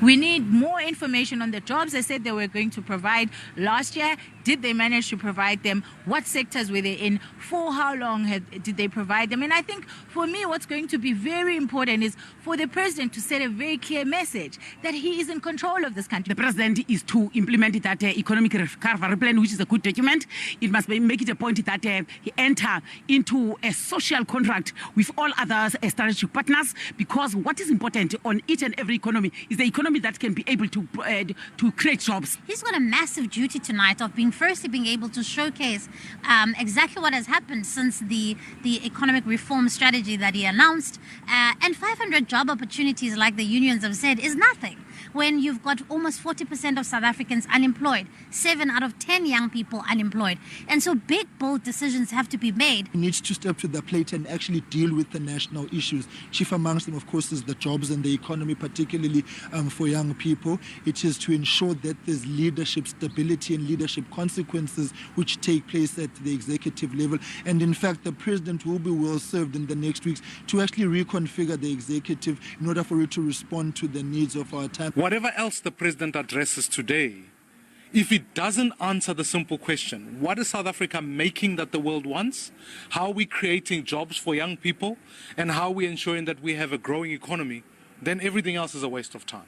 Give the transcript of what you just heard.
We need more information on the jobs they said they were going to provide last year. Did they manage to provide them? What sectors were they in? For how long did they provide them? And I think for me, what's going to be very important is for the president to set a very clear message that he is in control of this country. The president is to implement that economic recovery plan, which is a good document. It must make it a point that he enter into a social contract with all other strategic partners, because what is important on each and every economy is the economy that can be able to create jobs. He's got a massive duty tonight of being able to showcase exactly what has happened since the economic reform strategy that he announced. And 500 job opportunities, like the unions have said, is nothing when you've got almost 40% of South Africans unemployed, 7 out of 10 young people unemployed. And so big, bold decisions have to be made. He needs to step to the plate and actually deal with the national issues. Chief amongst them, of course, is the jobs and the economy, particularly for young people. It is to ensure that there's leadership stability and leadership consequences which take place at the executive level. And in fact, the president will be well served in the next weeks to actually reconfigure the executive in order for it to respond to the needs of our time. Whatever else the president addresses today, if it doesn't answer the simple question, what is South Africa making that the world wants? How are we creating jobs for young people? And how are we ensuring that we have a growing economy? Then everything else is a waste of time.